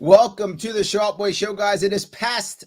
Welcome to the Cowboy Show, guys. It is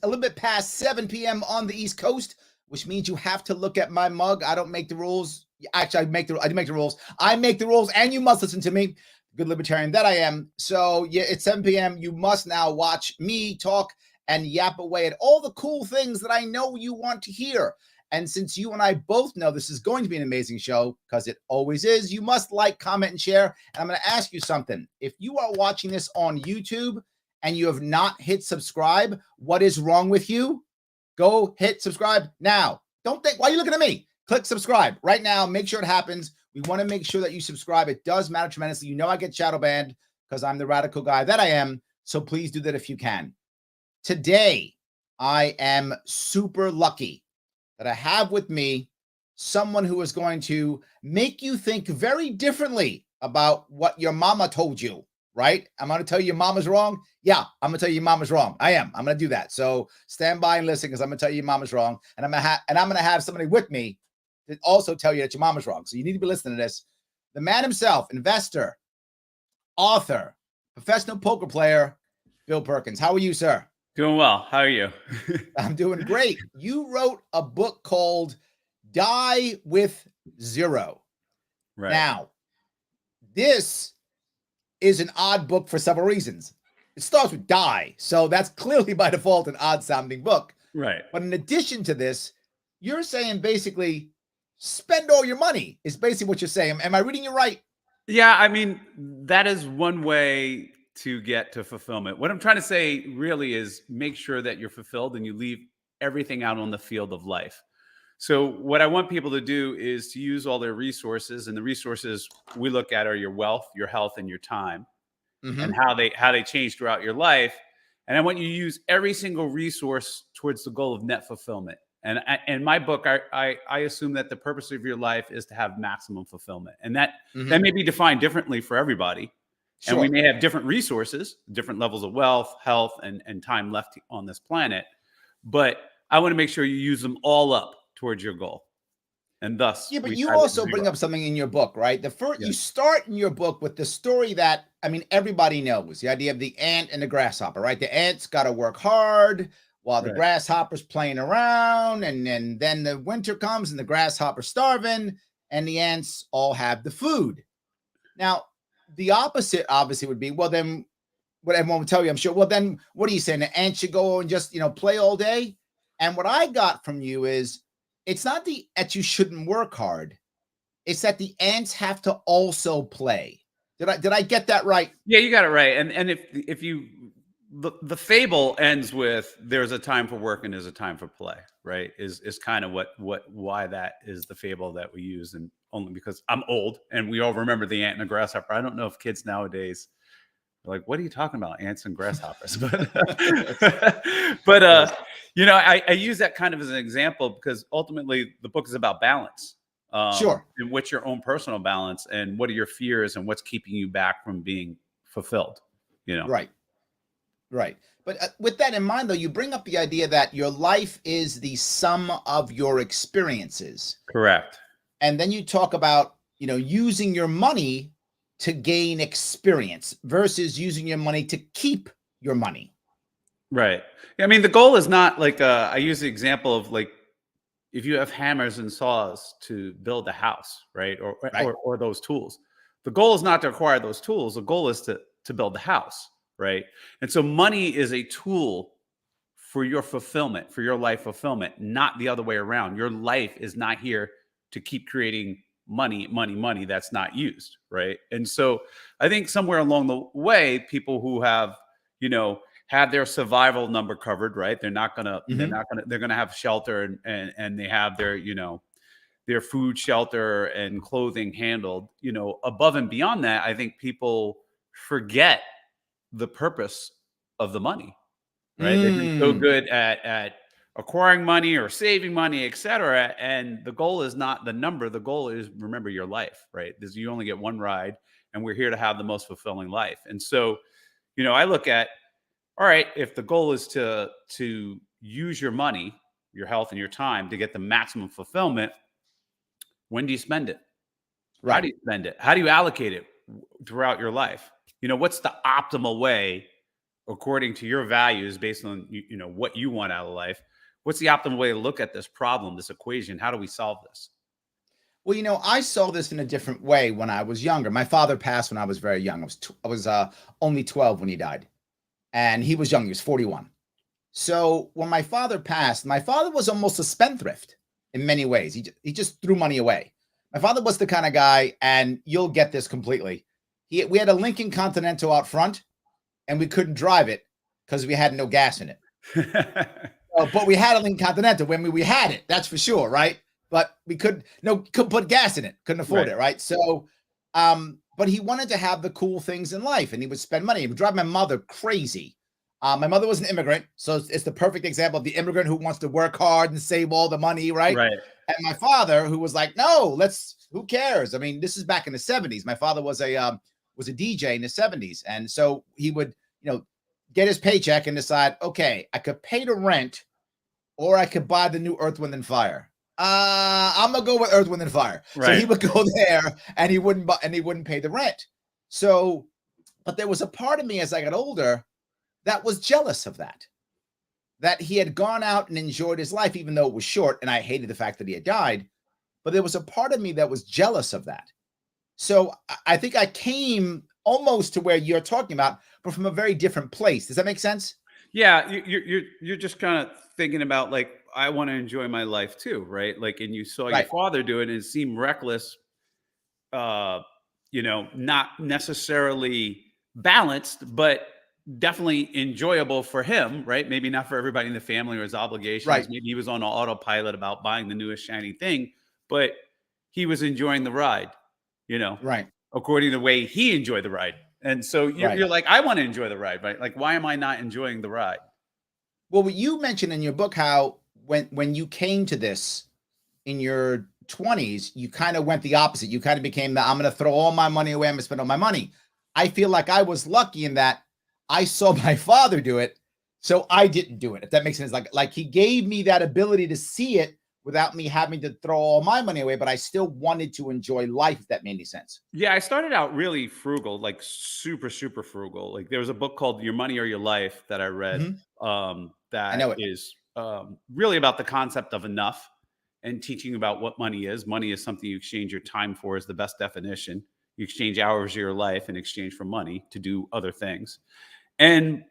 a little bit past 7 p.m. on the East Coast, which means you have to look at my mug. I don't make the rules. Actually, I do make the rules. I make the rules, and you must listen to me. Good libertarian that I am. So, yeah, it's 7 p.m. You must now watch me talk and yap away at all the cool things that I know you want to hear. And since you and I both know this is going to be an amazing show, because it always is, you must like, comment, and share. And I'm going to ask you something. If you are watching this on YouTube and you have not hit subscribe, what is wrong with you? Go hit subscribe now. Don't think, why are you looking at me? Click subscribe right now. Make sure it happens. We want to make sure that you subscribe. It does matter tremendously. You know I get shadow banned because I'm the radical guy that I am. So please do that if you can. Today, I am super lucky that I have with me someone who is going to make you think very differently about what your mama told you, right? I'm going to tell you your mama's wrong. Yeah, I'm going to tell you your mama's wrong. I am. I'm going to do that. So stand by and listen, because I'm going to tell you your mama's wrong. And I'm going to have somebody with me to also tell you that your mama's wrong. So you need to be listening to this. The man himself, investor, author, professional poker player, Bill Perkins. How are you, sir? Doing well. How are you? I'm doing great. You wrote a book called Die with Zero. Right. Now, this is an odd book for several reasons. It starts with die, so that's clearly by default an odd-sounding book. Right. But in addition to this, you're saying basically spend all your money is basically what you're saying. Am I reading you right? Yeah, I mean, that is one way to get to fulfillment. What I'm trying to say really is make sure that you're fulfilled and you leave everything out on the field of life. So what I want people to do is to use all their resources, and the resources we look at are your wealth, your health, and your time, and how they change throughout your life. And I want you to use every single resource towards the goal of net fulfillment. And in my book, I assume that the purpose of your life is to have maximum fulfillment, and that may be defined differently for everybody. Sure. And we may have different resources, different levels of wealth, health, and time left on this planet. But I want to make sure you use them all up towards your goal. And thus, yeah, but you also bring up something in your book, right? The first, you start in your book with the story that, I mean, everybody knows, the idea of the ant and the grasshopper, right? The ant's got to work hard while the grasshopper's playing around. And then the winter comes and the grasshopper's starving and the ants all have the food. Now, the opposite obviously would be, well, then what everyone would tell you, I'm sure, well, then what are you saying? The ant should go and just, play all day? And what I got from you is, it's not that you shouldn't work hard. It's that the ants have to also play. Did I get that right? Yeah, you got it right. And if you the fable ends with there's a time for work and there's a time for play, right? Is kind of why that is the fable that we use, and only because I'm old and we all remember the ant and the grasshopper. I don't know if kids nowadays are like, what are you talking about, ants and grasshoppers? But I use that kind of as an example because ultimately the book is about balance. Sure. And what's your own personal balance, and what are your fears, and what's keeping you back from being fulfilled? Right. But with that in mind, though, you bring up the idea that your life is the sum of your experiences. Correct. And then you talk about, using your money to gain experience versus using your money to keep your money. Right. I mean, the goal is not like, I use the example of like, if you have hammers and saws to build a house, right? Or those tools, the goal is not to acquire those tools. The goal is to build the house. Right. And so money is a tool for your fulfillment, for your life fulfillment, not the other way around. Your life is not here to keep creating money that's not used. Right. And so I think somewhere along the way, people who have, had their survival number covered, right? They're going to have shelter and they have their, their food, shelter, and clothing handled, above and beyond that. I think people forget the purpose of the money, right? They've been so good at acquiring money or saving money, et cetera. And the goal is not the number. The goal is, remember, your life, right? Because you only get one ride, and we're here to have the most fulfilling life. And so, I look at, all right, if the goal is to use your money, your health, and your time to get the maximum fulfillment, when do you spend it? Right. How do you spend it? How do you allocate it throughout your life? What's the optimal way according to your values, based on what you want out of life, what's the optimal way to look at this problem, this equation? How do we solve this? Well, I saw this in a different way when I was younger. My father passed when I was very young. I was only 12 when he died, and he was young. He was 41. So when my father passed, my father was almost a spendthrift in many ways. He just threw money away. My father was the kind of guy, and you'll get this completely. We had a Lincoln Continental out front, and we couldn't drive it because we had no gas in it. But we had a Lincoln Continental. When we had it, that's for sure, right? But we couldn't put gas in it, couldn't afford it, right? So, but he wanted to have the cool things in life, and he would spend money. He would drive my mother crazy. My mother was an immigrant, so it's the perfect example of the immigrant who wants to work hard and save all the money, right? Right. And my father, who was like, no, who cares? I mean, this is back in the 70s. My father was a DJ in the 70s, and so he would, get his paycheck and decide, okay, I could pay the rent, or I could buy the new Earth, Wind, and Fire. I'm gonna go with Earth, Wind, and Fire. Right. So he would go there, and he wouldn't pay the rent. So, but there was a part of me as I got older that was jealous of that he had gone out and enjoyed his life, even though it was short, and I hated the fact that he had died. But there was a part of me that was jealous of that. So I think I came almost to where you're talking about, but from a very different place. Does that make sense? Yeah, you're just kind of thinking about, like, I want to enjoy my life too, right? Like, and you saw your father do it, and it seemed reckless, not necessarily balanced, but definitely enjoyable for him, right? Maybe not for everybody in the family or his obligations. Right. Maybe he was on autopilot about buying the newest shiny thing, but he was enjoying the ride, right, according to the way he enjoyed the ride. And so you're like, I want to enjoy the ride, right? Like, why am I not enjoying the ride? Well, you mentioned in your book how when you came to this in your 20s, you kind of went the opposite. You kind of became I'm going to throw all my money away. I'm going to spend all my money. I feel like I was lucky in that I saw my father do it, so I didn't do it. If that makes sense, like he gave me that ability to see it without me having to throw all my money away, but I still wanted to enjoy life, if that made any sense. Yeah, I started out really frugal, like super, super frugal. Like, there was a book called Your Money or Your Life that I read, that I know it. is really about the concept of enough and teaching about what money is. Money is something you exchange your time for, is the best definition. You exchange hours of your life in exchange for money to do other things. And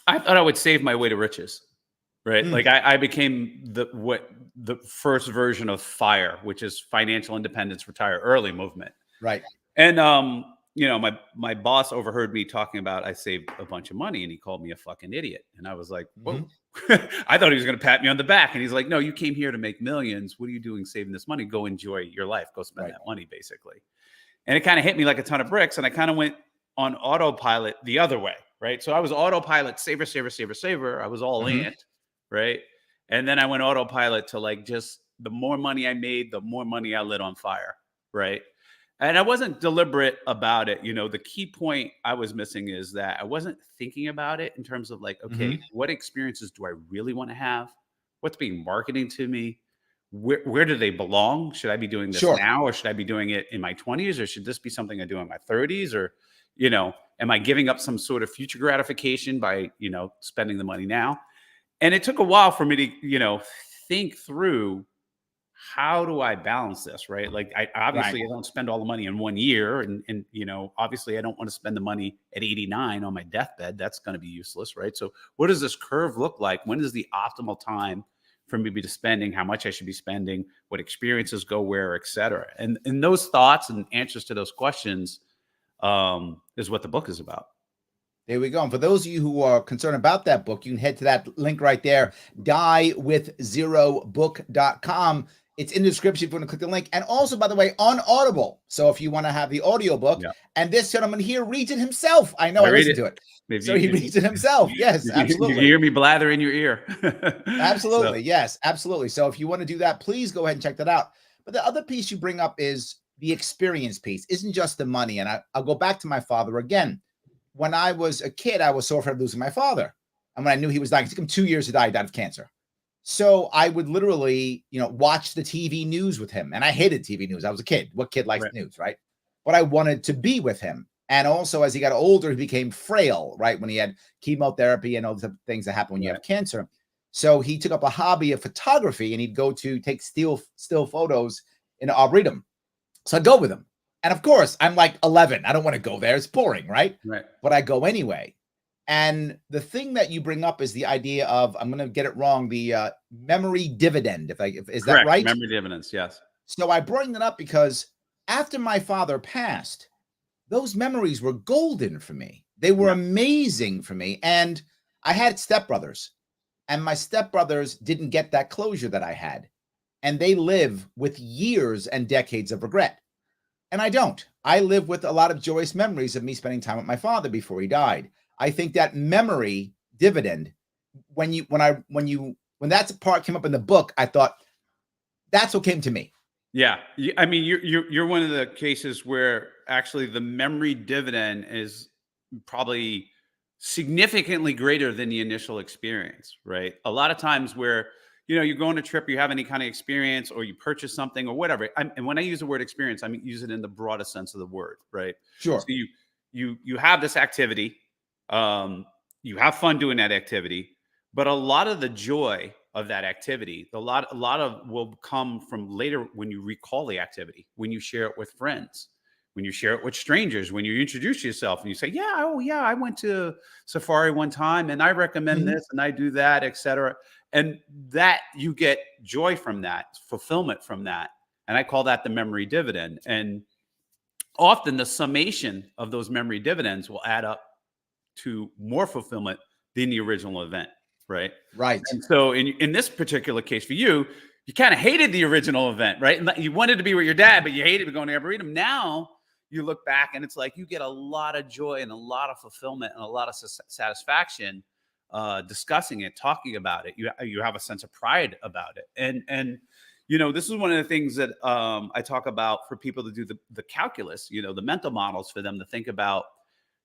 I thought I would save my way to riches. Right. Like, I became the first version of FIRE, which is Financial Independence, Retire Early movement. Right. And, my boss overheard me talking about I saved a bunch of money, and he called me a fucking idiot. And I was like, whoa. I thought he was going to pat me on the back. And he's like, no, you came here to make millions. What are you doing saving this money? Go enjoy your life. Go spend that money, basically. And it kind of hit me like a ton of bricks. And I kind of went on autopilot the other way. Right. So I was autopilot, saver, saver, saver, saver. I was all in. Right. And then I went autopilot to, like, just the more money I made, the more money I lit on fire. Right. And I wasn't deliberate about it. The key point I was missing is that I wasn't thinking about it in terms of, like, okay, what experiences do I really want to have? What's being marketed to me? Where do they belong? Should I be doing this now, or should I be doing it in my 20s, or should this be something I do in my 30s? Or, am I giving up some sort of future gratification by, spending the money now? And it took a while for me to, think through, how do I balance this, right? Like, I don't spend all the money in 1 year. And obviously I don't want to spend the money at 89 on my deathbed. That's going to be useless, right? So what does this curve look like? When is the optimal time for me to be spending? How much I should be spending? What experiences go where, et cetera? And those thoughts and answers to those questions is what the book is about. There we go. And for those of you who are concerned about that book, you can head to that link right there, diewithzerobook.com. It's in the description if you want to click the link. And also, by the way, on Audible. So if you want to have the audiobook, and this gentleman here reads it himself. I know I listened to it. So he reads it himself. Yes, absolutely. You hear me blather in your ear. Absolutely. Yes, absolutely. So if you want to do that, please go ahead and check that out. But the other piece you bring up is the experience piece. Isn't just the money. And I'll go back to my father again. When I was a kid, I was so afraid of losing my father. And when I knew he was dying, it took him 2 years to die. He died of cancer. So I would literally, watch the TV news with him. And I hated TV news. I was a kid. What kid likes news, right? But I wanted to be with him. And also, as he got older, he became frail, right? When he had chemotherapy and all the things that happen when you have cancer. So he took up a hobby of photography, and he'd go to take still photos in the Arboretum. So I'd go with him. And of course, I'm like 11. I don't want to go there. It's boring, right? Right. But I go anyway. And the thing that you bring up is the idea of, I'm going to get it wrong, the memory dividend. Is that right? Memory dividends, yes. So I bring that up because after my father passed, those memories were golden for me. They were amazing for me. And I had stepbrothers, and my stepbrothers didn't get that closure that I had. And they live with years and decades of regret. And I don't. I live with a lot of joyous memories of me spending time with my father before he died. I think that memory dividend, when that part came up in the book, I thought that's what came to me. Yeah, I mean, you're one of the cases where actually the memory dividend is probably significantly greater than the initial experience, right? A lot of times where, you go on a trip, you have any kind of experience, or you purchase something or whatever. And when I use the word experience, I mean, use it in the broadest sense of the word, right? Sure. So you have this activity, you have fun doing that activity, but a lot of the joy of that activity, a lot of will come from later when you recall the activity, when you share it with friends, when you share it with strangers, when you introduce yourself and you say, I went to Safari one time and I recommend this and I do that, etc. And that you get joy from that, fulfillment from that. And I call that the memory dividend. And often the summation of those memory dividends will add up to more fulfillment than the original event. Right. And so in this particular case for you, you kind of hated the original event, right? And you wanted to be with your dad, but you hated going to Arboretum. Now you look back and it's like you get a lot of joy and a lot of fulfillment and a lot of satisfaction discussing it, talking about it. You have a sense of pride about it. And this is one of the things that I talk about for people to do the calculus, the mental models for them to think about,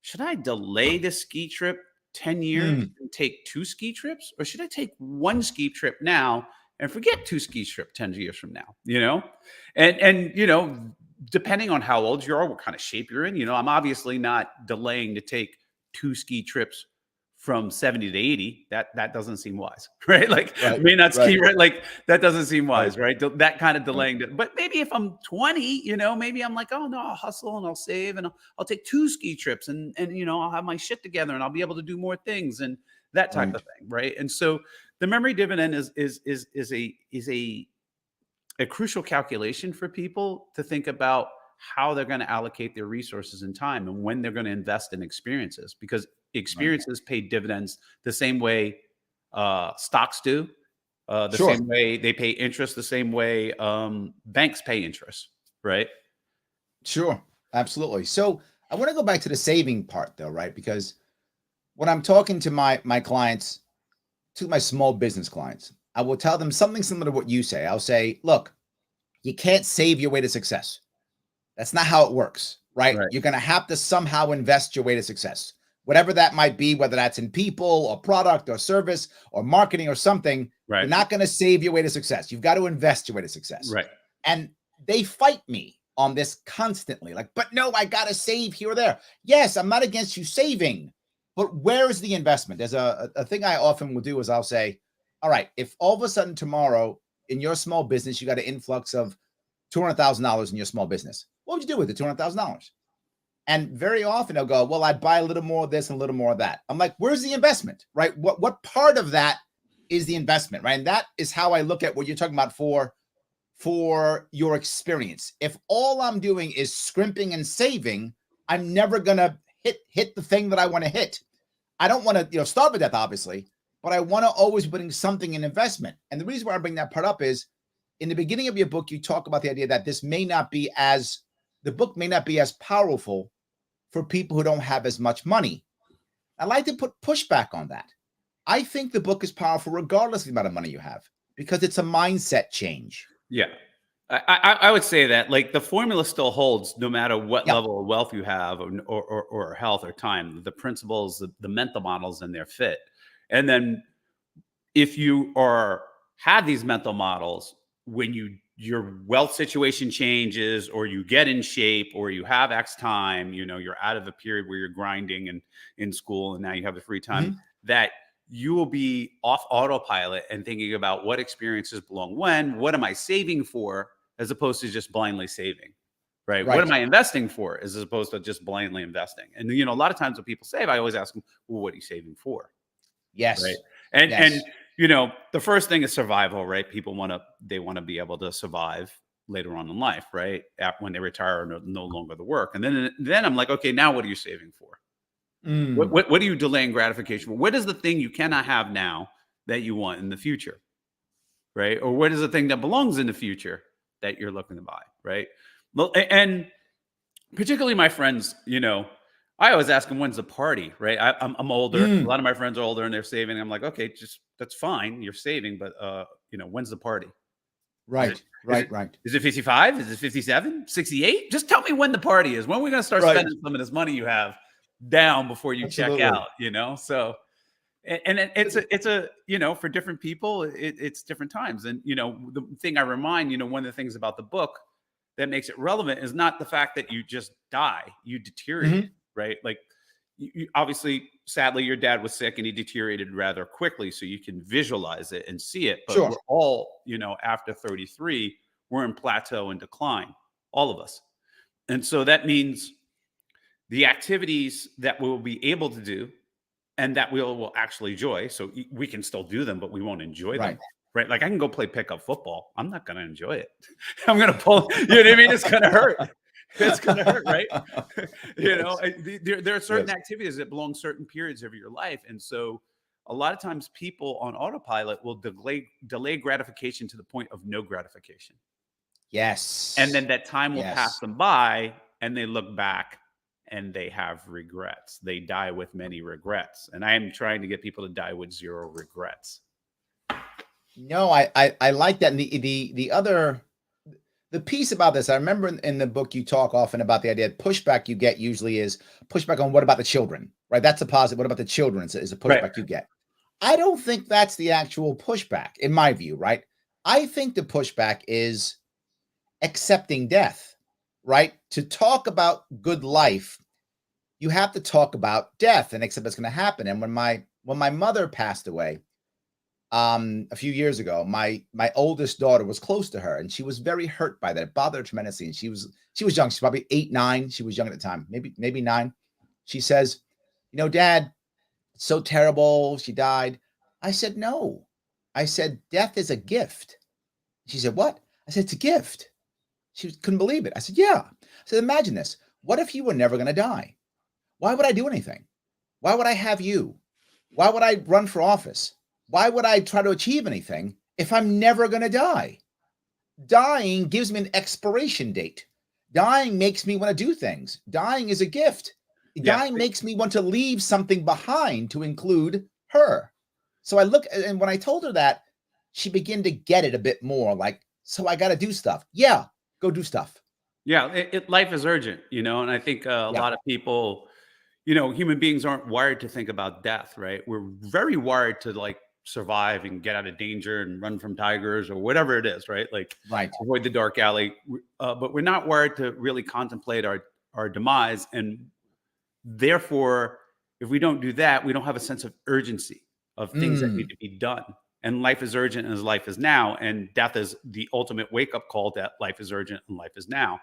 should I delay this ski trip 10 years and take 2 ski trips, or should I take 1 ski trip now and forget 2 ski trips 10 years from now, and depending on how old you are, what kind of shape you're in, I'm obviously not delaying to take 2 ski trips from 70 to 80. That doesn't seem wise, right? Like may not ski, right? Like that doesn't seem wise, right? That kind of delaying. But maybe if I'm 20, maybe I'm like, oh no, I'll hustle and I'll save and I'll take 2 ski trips and I'll have my shit together and I'll be able to do more things and that type of thing, right? And so the memory dividend is a crucial calculation for people to think about how they're going to allocate their resources and time and when they're going to invest in experiences, because experiences pay dividends the same way stocks do, same way they pay interest, the same way banks pay interest, right? Sure, absolutely. So I want to go back to the saving part though, right? Because when I'm talking to my clients, to my small business clients, I will tell them something similar to what you say. I'll say, look, you can't save your way to success. That's not how it works, right? You're going to have to somehow invest your way to success, whatever that might be, whether that's in people or product or service or marketing or something. You're not going to save your way to success. You've got to invest your way to success. Right. And they fight me on this constantly. Like, but no, I got to save here or there. Yes, I'm not against you saving, but where is the investment? There's a thing I often will do is I'll say, all right, if all of a sudden tomorrow in your small business, you got an influx of $200,000 in your small business, what would you do with the $200,000? And very often they'll go, well, I'd buy a little more of this and a little more of that. I'm like, where's the investment, right? What part of that is the investment, right? And that is how I look at what you're talking about for your experience. If all I'm doing is scrimping and saving, I'm never going to hit the thing that I want to hit. I don't want to, starve to death, obviously, but I want to always bring something in investment. And the reason why I bring that part up is in the beginning of your book, you talk about the idea that the book may not be as powerful for people who don't have as much money. I like to put pushback on that. I think the book is powerful regardless of the amount of money you have, because it's a mindset change. Yeah. I would say that like the formula still holds no matter what level of wealth you have or health or time, the principles, the mental models and their fit. And then if you have these mental models, when you your wealth situation changes, or you get in shape, or you have X time, you're out of a period where you're grinding and in school, and now you have the free time, that you will be off autopilot and thinking about what experiences belong when, what am I saving for, as opposed to just blindly saving, right? What am I investing for, as opposed to just blindly investing? And, a lot of times when people save, I always ask them, well, what are you saving for? Yes. Right. And the first thing is survival, right? People want to be able to survive later on in life, right? When they retire or no longer the work. And then I'm like, okay, now what are you saving for? What are you delaying gratification for? What is the thing you cannot have now that you want in the future? Right. Or what is the thing that belongs in the future that you're looking to buy? Right. Well, and particularly my friends, I always ask them, when's the party, right? I'm older. A lot of my friends are older and they're saving. I'm like, okay, that's fine. You're saving, but when's the party? Right. Is it 55? Is it 57? 68? Just tell me when the party is. When are we going to start spending some of this money you have down before you check out, So, and it's a for different people, it's different times. And, the thing I remind, one of the things about the book that makes it relevant is not the fact that you just die, you deteriorate, right? Like, you obviously, sadly, your dad was sick and he deteriorated rather quickly, so you can visualize it and see it. But we're all, after 33, we're in plateau and decline, all of us. And so that means the activities that we'll be able to do and that we will actually enjoy, so we can still do them, but we won't enjoy them. Right. Like, I can go play pickup football. I'm not going to enjoy it. I'm going to pull, you know what I mean? It's going to hurt. It's going to hurt. Right. There are certain activities that belong certain periods of your life. And so a lot of times people on autopilot will delay gratification to the point of no gratification. Yes. And then that time will pass them by and they look back and they have regrets. They die with many regrets. And I am trying to get people to die with zero regrets. No, I like that. And the piece about this, I remember in the book, you talk often about the idea that pushback you get usually is pushback on what about the children, right? That's a positive. What about the children is a pushback you get. I don't think that's the actual pushback in my view, right? I think the pushback is accepting death, right? To talk about good life, you have to talk about death and accept it's going to happen. And when my mother passed away, a few years ago, my oldest daughter was close to her and she was very hurt by that. It bothered her tremendously. And she was young. She's probably 8, 9. She was young at the time, maybe 9. She says, Dad, it's so terrible. She died. I said, no. I said, death is a gift. She said, what? I said, it's a gift. She couldn't believe it. I said, yeah. I said, imagine this. What if you were never going to die? Why would I do anything? Why would I have you? Why would I run for office? Why would I try to achieve anything if I'm never going to die? Dying gives me an expiration date. Dying makes me want to do things. Dying is a gift. Dying makes me want to leave something behind to include her. So and when I told her that, she began to get it a bit more like, so I got to do stuff. Yeah, go do stuff. Yeah, life is urgent, and I think a lot of people, human beings aren't wired to think about death, right? We're very wired to survive and get out of danger and run from tigers or whatever it is, right? Avoid the dark alley. But we're not wired to really contemplate our demise. And therefore, if we don't do that, we don't have a sense of urgency of things that need to be done. And life is urgent as life is now. And death is the ultimate wake-up call that life is urgent and life is now.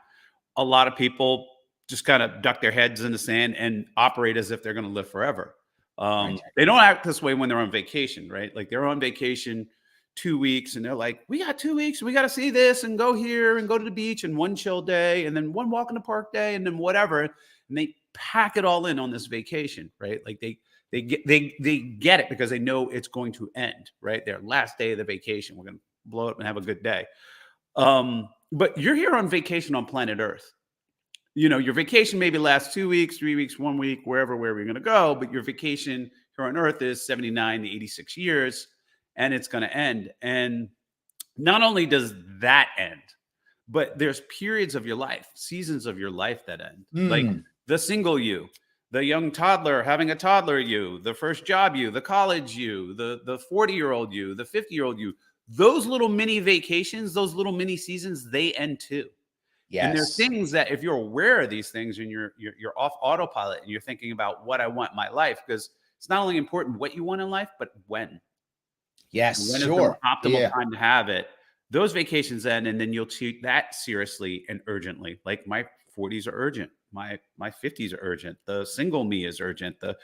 A lot of people just kind of duck their heads in the sand and operate as if they're going to live forever. They don't act this way when they're on vacation, right? Like, they're on vacation 2 weeks and they're like, we got 2 weeks. We got to see this and go here and go to the beach and one chill day and then one walk in the park day and then whatever. And they pack it all in on this vacation, right? Like, they get it because they know it's going to end, right? Their last day of the vacation, we're going to blow it up and have a good day. But you're here on vacation on planet Earth. Your vacation maybe lasts 2 weeks, 3 weeks, 1 week, wherever you're going to go. But your vacation here on Earth is 79 to 86 years, and it's going to end. And not only does that end, but there's periods of your life, seasons of your life that end. Like the single you, the young toddler having a toddler you, the first job you, the college you, the 40-year-old you, the 50-year-old you. those little mini vacations, those little mini seasons, they end too. And there's Yes. things that if you're aware of these things and you're off autopilot and you're thinking about what I want in my life, because it's not only important what you want in life, but when. Yes. When is the Sure. optimal Yeah. time to have it? Those vacations end, and then you'll treat that seriously and urgently. Like my 40s are urgent. My 50s are urgent. The single me is urgent. The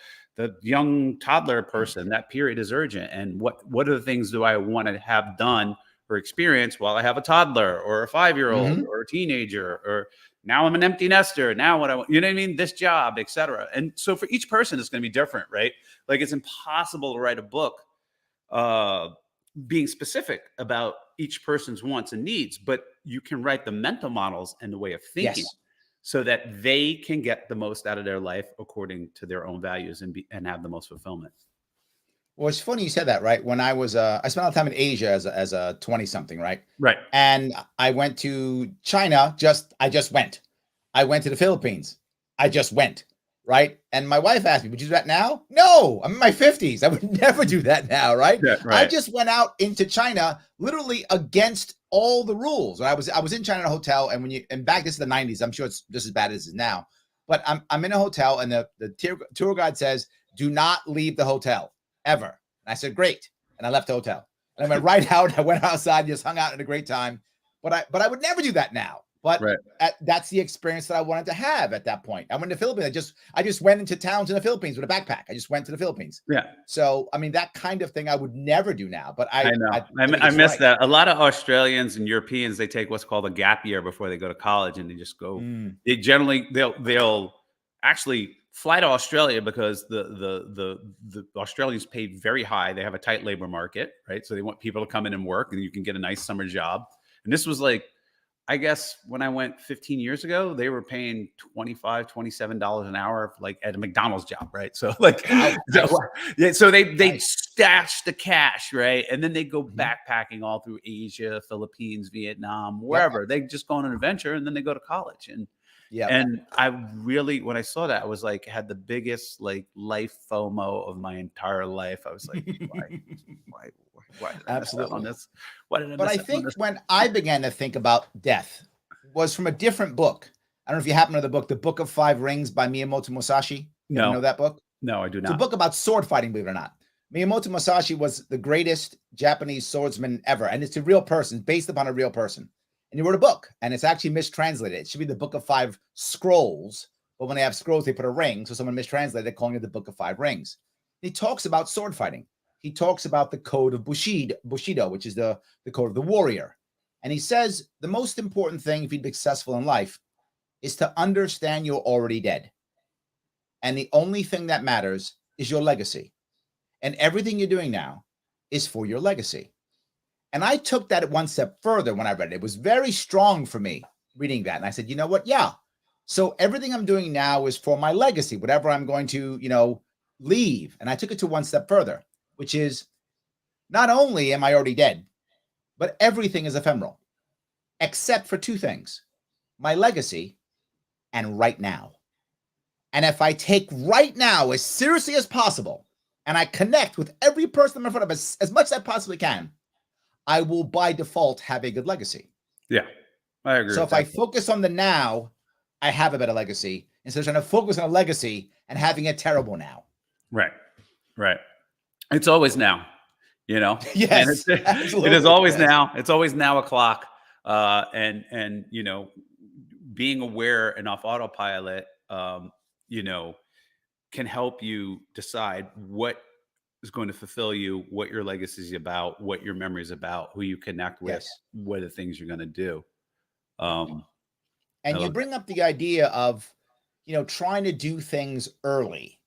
young toddler person, that period is urgent. And what are the things do I want to have done or experience while I have a toddler or a 5-year-old Mm-hmm. or a teenager, or now I'm an empty nester. Now what I want, you know what I mean? This job, etc. And so for each person, it's going to be different, right? Like it's impossible to write a book being specific about each person's wants and needs, but you can write the mental models and the way of thinking Yes. so that they can get the most out of their life according to their own values and have the most fulfillment. Well, it's funny you said that, right? When I was, I spent a lot of time in Asia as a 20 something, right? Right. And I went to China. I just went. I went to the Philippines. I just went. Right. And my wife asked me, would you do that now? No, I'm in my 50s. I would never do that now. Right. Yeah, I right. just went out into China literally against all the rules. I was in China in a hotel. And back, this is the 90s. I'm sure it's just as bad as it is now. But I'm in a hotel and the tour guide says, do not leave the hotel ever. And I said, great. And I left the hotel. And I went right out. I went outside, just hung out in a great time. But I would never do that now. But Right. That's the experience that I wanted to have at that point. I went to the Philippines. I just went into towns in the Philippines with a backpack. I just went to the Philippines. Yeah. So, I mean, that kind of thing I would never do now. But I know. think I it's miss right. that. A lot of Australians and Europeans, they take what's called a gap year before they go to college, and they just go. They generally they'll actually fly to Australia because the Australians pay very high. They have a tight labor market, right? So they want people to come in and work, and you can get a nice summer job. And this was like, I guess when I went 15 years ago, they were paying $25, $27 an hour, like at a McDonald's job, right? So like, Wow, nice. yeah, so they Nice. stash the cash, right? And then they go backpacking all through Asia, Philippines, Vietnam, wherever. They just go on an adventure and then they go to college. And I really, when I saw that, I was like, had the biggest like life FOMO of my entire life. I was like, why did I miss out on this? Why did I But miss I out on think this? when I began to think about death was from a different book. I don't know if you happen to know the Book of Five Rings by Miyamoto Musashi. You No. know that book? No, I do It's a not. book about sword fighting, believe it or not. Miyamoto Musashi was the greatest Japanese swordsman ever. And it's a real person, based upon a real person. And he wrote a book, and it's actually mistranslated. It should be the Book of Five Scrolls. But when they have scrolls, they put a ring. So someone mistranslated it, calling it the Book of Five Rings. He talks about sword fighting. He talks about the code of Bushido, which is the code of the warrior. And he says the most important thing if you'd be successful in life is to understand you're already dead. And the only thing that matters is your legacy. And everything you're doing now is for your legacy. And I took that one step further when I read it. It was very strong for me reading that. And I said, you know what? Yeah. So everything I'm doing now is for my legacy, whatever I'm going to, leave. And I took it to one step further, which is not only am I already dead, but everything is ephemeral, except for two things, my legacy and right now. And if I take right now as seriously as possible, and I connect with every person in front of us as much as I possibly can, I will by default have a good legacy. Yeah, I agree. So if I focus on the now, I have a better legacy instead of trying to focus on a legacy and having a terrible now. Right. It's always now, Yes, and absolutely. it is always Yes. now. It's always now o'clock. And being aware and off autopilot, can help you decide what is going to fulfill you, what your legacy is about, what your memory is about, who you connect with, Yes. what are the things you're going to do. And you bring up the idea of, trying to do things early.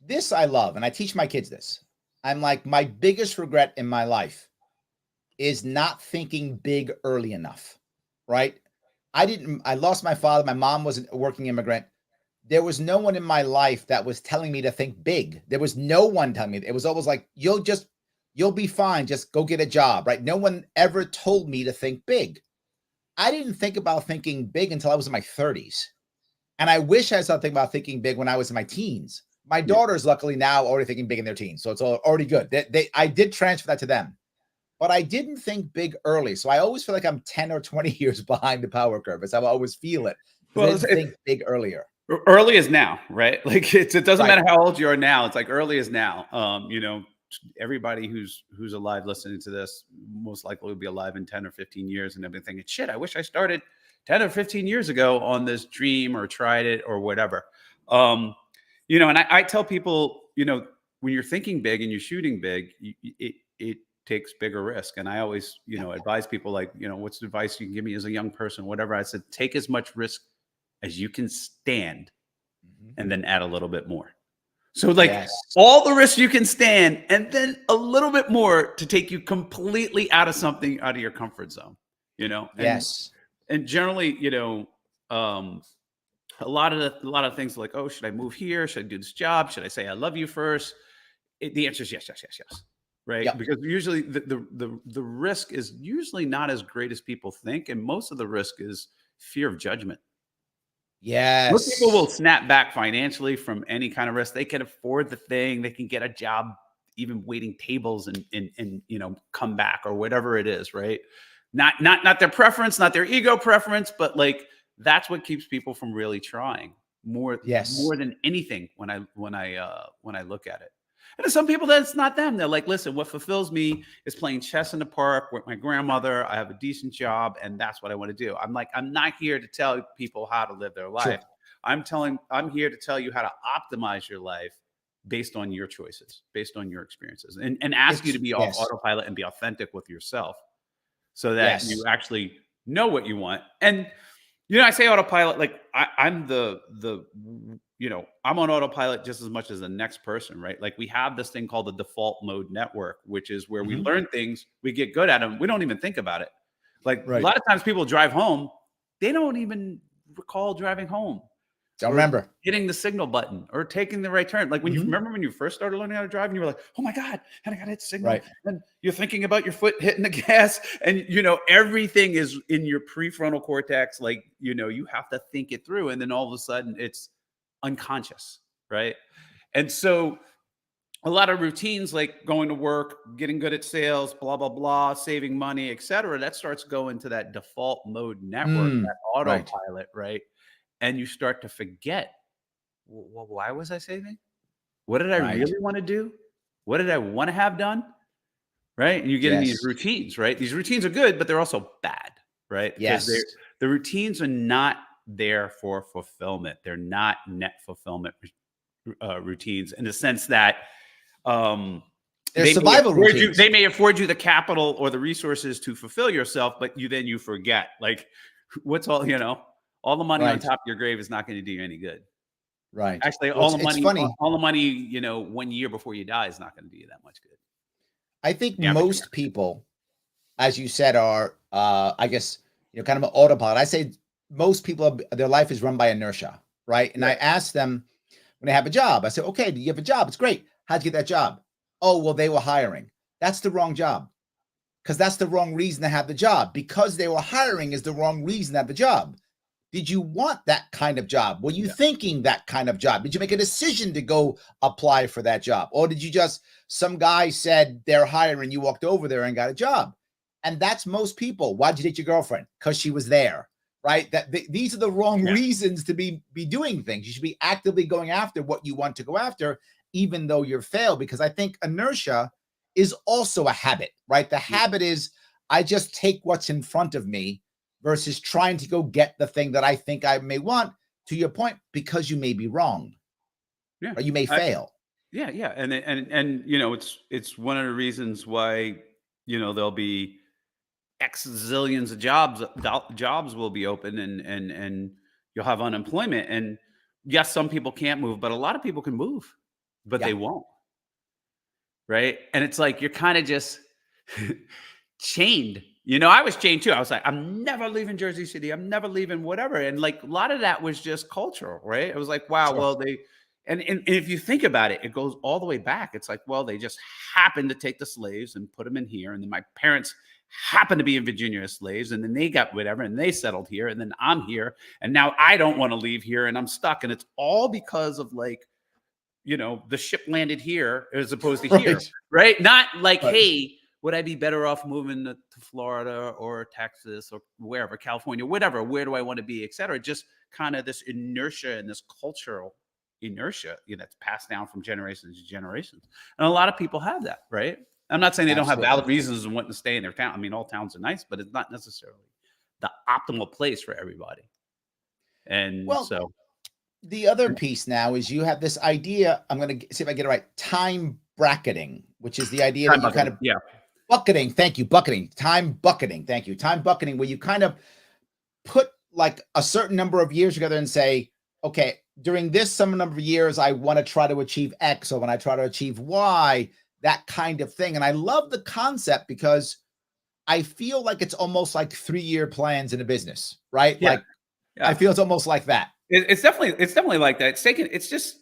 This I love, and I teach my kids this. I'm like, my biggest regret in my life is not thinking big early enough, right? I lost my father. My mom was a working immigrant. There was no one in my life that was telling me to think big. There was no one telling me. It was always like, you'll be fine. Just go get a job, right? No one ever told me to think big. I didn't think about thinking big until I was in my 30s. And I wish I started thinking about thinking big when I was in my teens. My daughters, luckily, now already thinking big in their teens. So it's already good. I did transfer that to them. but I didn't think big early. So I always feel like I'm 10 or 20 years behind the power curve. It's how I always feel it. Because I didn't think big earlier. Early is now, right? Like it doesn't Right. matter how old you are now. It's like early is now. You know, everybody who's alive listening to this most likely will be alive in 10 or 15 years, and they'll be thinking, shit, I wish I started 10 or 15 years ago on this dream or tried it or whatever. You know, and I tell people, you know, when you're thinking big and you're shooting big, it takes bigger risk. And I always, you know, advise people like, you know, what's the advice you can give me as a young person, whatever. I said, take as much risk as you can stand and then add a little bit more. So like all the risks you can stand and then a little bit more to take you completely out of something, out of your comfort zone, you know? And generally, you know, a lot of things like, oh, should I move here? Should I do this job? Should I say I love you first? The answer is yes, yes, yes, yes. Right. Because usually the risk is usually not as great as people think. And most of the risk is fear of judgment. Most people will snap back financially from any kind of risk. They can afford the thing. They can get a job, even waiting tables and you know, come back or whatever it is. Right. Not their preference, not their ego preference, but like that's what keeps people from really trying more than anything when I look at it. And to some people, that's not them. They're like, listen, what fulfills me is playing chess in the park with my grandmother. I have a decent job, and that's what I want to do. I'm like, I'm not here to tell people how to live their life. I'm here to tell you how to optimize your life based on your choices, based on your experiences, and ask you to be off autopilot and be authentic with yourself so that you actually know what you want. And, you know, I say autopilot, like I'm you know, I'm on autopilot just as much as the next person, right? Like we have this thing called the default mode network, which is where we learn things, we get good at them. We don't even think about it. Like a lot of times people drive home, they don't even recall driving home. Don't remember hitting the signal button or taking the right turn. Like when you remember when you first started learning how to drive and you were like, oh my God, and I got to hit the signal. And you're thinking about your foot hitting the gas and, you know, everything is in your prefrontal cortex. Like, you know, you have to think it through. And then all of a sudden it's unconscious, right? And so a lot of routines like going to work, getting good at sales, blah, blah, blah, saving money, etc. That starts going to that default mode network, that autopilot, right? And you start to forget, well, why was I saving? What did I really want to do? What did I want to have done? Right? And you get in these routines, right? These routines are good, but they're also bad, right? Because the routines are not there for fulfillment. They're not net fulfillment routines in the sense that they may afford you the capital or the resources to fulfill yourself, but you forget. Like what's all, you know, all the money on top of your grave is not going to do you any good. Actually, all the money, you know, 1 year before you die is not going to do you that much good. I think most people, as you said, are, I guess, you know, kind of an autopilot. I say most people, their life is run by inertia, right? And I ask them when they have a job, I say, okay, do you have a job? It's great. How'd you get that job? Oh, well, they were hiring. That's the wrong job. Because that's the wrong reason to have the job. Because they were hiring is the wrong reason to have the job. Did you want that kind of job? Were you thinking that kind of job? Did you make a decision to go apply for that job? Or did you just, some guy said they're hiring, you walked over there and got a job? And that's most people. Why'd you date your girlfriend? Because she was there, right? These are the wrong reasons to be doing things. You should be actively going after what you want to go after, even though you're failed. Because I think inertia is also a habit, right? The habit is I just take what's in front of me versus trying to go get the thing that I think I may want, to your point, because you may be wrong. Or you may fail. And you know, it's one of the reasons why, you know, there'll be X zillions of jobs will be open and you'll have unemployment. And yes, some people can't move, but a lot of people can move, but they won't. Right. And it's like, you're kind of just chained. You know, I was chained too. I was like, I'm never leaving Jersey City. I'm never leaving whatever. And like a lot of that was just cultural, right? It was like, wow, well, and if you think about it, it goes all the way back. It's like, well, they just happened to take the slaves and put them in here. And then my parents happened to be in Virginia as slaves. And then they got whatever and they settled here. And then I'm here. And now I don't want to leave here and I'm stuck. And it's all because of like, you know, the ship landed here as opposed to here, right? Not like, hey, would I be better off moving to Florida or Texas or wherever, California, whatever? Where do I want to be, et cetera? Just kind of this inertia and this cultural inertia, that's passed down from generations to generations. And a lot of people have that, right? I'm not saying they don't have Absolutely. valid reasons and wanting to stay in their town. I mean, all towns are nice, but it's not necessarily the optimal place for everybody. And Well, so the other piece now is you have this idea. I'm going to see if I get it right. Time bracketing, which is the idea time that you kind bucketing, of yeah. bucketing. Thank you. Bucketing. Time bucketing. Thank you. Time bucketing, where you kind of put like a certain number of years together and say, okay, during this some number of years, I want to try to achieve X, or when I try to achieve Y, that kind of thing. And I love the concept because I feel like it's almost like 3-year plans in a business, right? Yeah. Like Yeah. I feel it's almost like that. It's definitely like that. It's just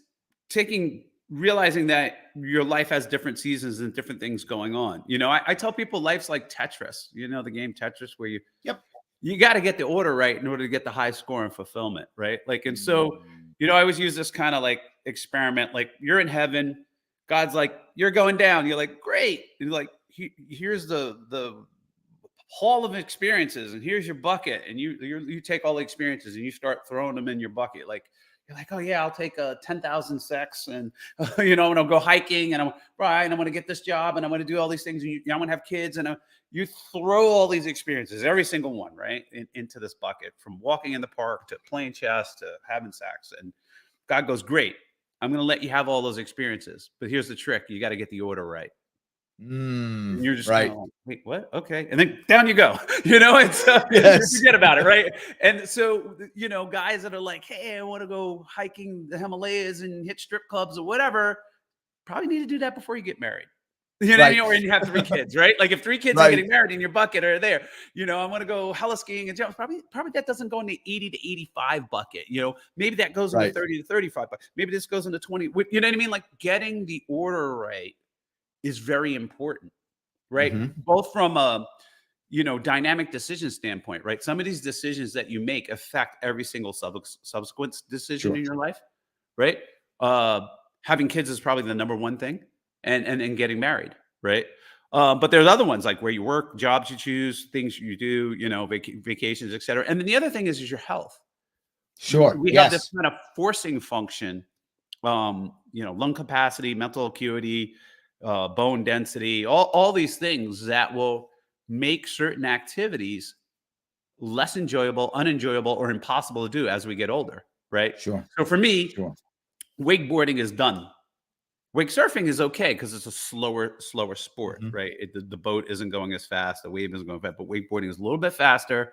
realizing that your life has different seasons and different things going on. I tell people life's like Tetris, the game Tetris, where Yep. you got to get the order right in order to get the high score and fulfillment, right? Like, and so, I always use this kind of like experiment, like you're in heaven, God's like, you're going down. You're like, great. And you're like, here's the hall of experiences, and here's your bucket, and you take all the experiences and you start throwing them in your bucket. Like, you're like, oh yeah, I'll take 10,000 sex, and and I'll go hiking, and I'm going to get this job, and I'm going to do all these things, and I'm going to have kids, and you throw all these experiences, every single one, right, into this bucket, from walking in the park to playing chess to having sex. And God goes, great, I'm going to let you have all those experiences, but here's the trick: you got to get the order right. And you're just kind Right. of like, wait, what? Okay. And then down you go, it's, Yes. you forget about it. Right. And so, guys that are like, hey, I want to go hiking the Himalayas and hit strip clubs or whatever, probably need to do that before you get married. Right. Or you have 3 kids, right? Like if 3 kids are Right. getting married in your bucket are there, I want to go hella skiing and jump. Probably that doesn't go in the 80 to 85 bucket. Maybe that goes in the Right. 30 to 35 bucket. Maybe this goes into 20. You know what I mean? Like getting the order right is very important. Right. Mhm. Both from a, dynamic decision standpoint, right? Some of these decisions that you make affect every single subsequent decision Sure. in your life, right? Having kids is probably the number one thing, and getting married, right? But there's other ones like where you work, jobs you choose, things you do, vacations, et cetera. And then the other thing is your health. Sure. We have this Yes. kind of forcing function, lung capacity, mental acuity, bone density, all these things that will make certain activities less enjoyable, unenjoyable, or impossible to do as we get older, right? Sure. So for me, Sure. wakeboarding is done. Wake surfing is okay because it's a slower sport, Mhm. right? The boat isn't going as fast, the wave isn't going fast, but wakeboarding is a little bit faster,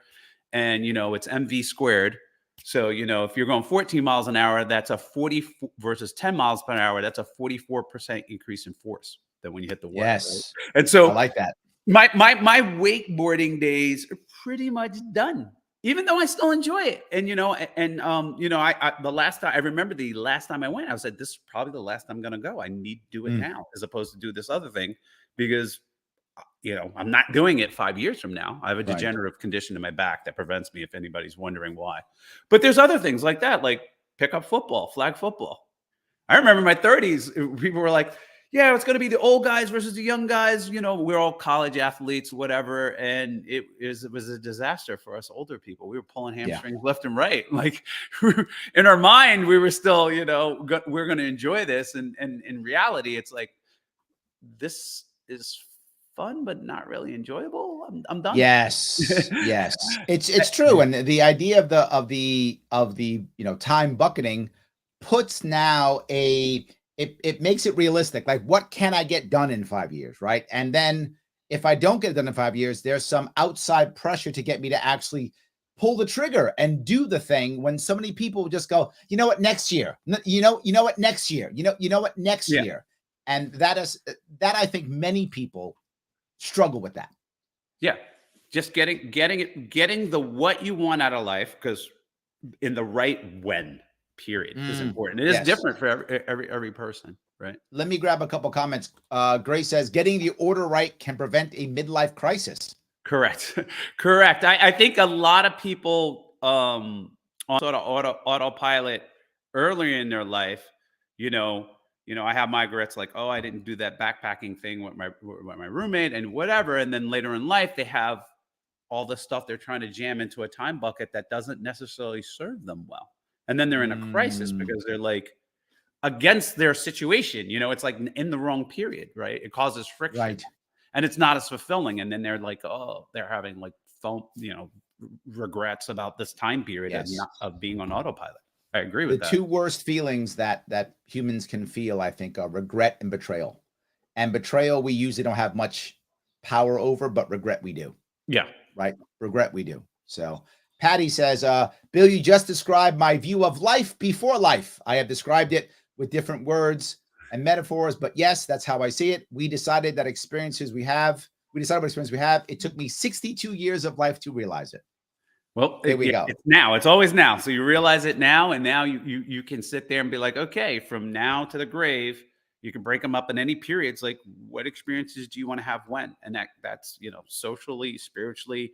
and it's MV squared. So if you're going 14 miles an hour, that's a 40 versus 10 miles per hour. That's a 44% increase in force than when you hit the water. Right? Yes. And I so like that. my wakeboarding days are pretty much done, even though I still enjoy it. And I the last time I remember, the last time I went, I said, this is probably the last time I'm gonna go. I need to do it Mm. now as opposed to do this other thing, because I'm not doing it 5 years from now. I have a Right. degenerative condition in my back that prevents me, if anybody's wondering why. But there's other things like that, like pickup football, flag football. I remember in my 30s, people were like, yeah, it's going to be the old guys versus the young guys. We're all college athletes, whatever. And it was a disaster for us older people. We were pulling hamstrings left and right. Like in our mind, we were still, we're going to enjoy this. And in reality, it's like, this is fun, but not really enjoyable. I'm done. Yes. Yes. It's true. And the idea of the time bucketing puts now it makes it realistic. Like, what can I get done in 5 years, right? And then if I don't get it done in 5 years, there's some outside pressure to get me to actually pull the trigger and do the thing, when so many people just go, you know what, next year, you know what, next year, you know what, next Yeah. year. And that I think many people struggle with that. Yeah. Just getting the what you want out of life, because in the right when period is important. It is Yes. different for every person, right? Let me grab a couple comments. Grace says, getting the order right can prevent a midlife crisis. Correct. Correct. I think a lot of people on sort of autopilot earlier in their life, I have my regrets, like, oh, I didn't do that backpacking thing with my roommate and whatever. And then later in life, they have all the stuff they're trying to jam into a time bucket that doesn't necessarily serve them well. And then they're in a crisis Mm, because they're like against their situation. It's like in the wrong period, right? It causes friction right. and it's not as fulfilling. And then they're like, oh, they're having like phone, regrets about this time period and Yes. not of being on autopilot. I agree The with that. two worst feelings that humans can feel, I think, are regret and betrayal. And betrayal, we usually don't have much power over, but regret we do. Yeah. Right? Regret we do. So Patty says, Bill, you just described my view of life before life. I have described it with different words and metaphors, but yes, that's how I see it. We decided what experience we have. It took me 62 years of life to realize it. Well, There we go. it's now. It's always now. So you realize it now, and now you can sit there and be like, okay, from now to the grave, you can break them up in any periods. Like, what experiences do you want to have when? And that's socially, spiritually,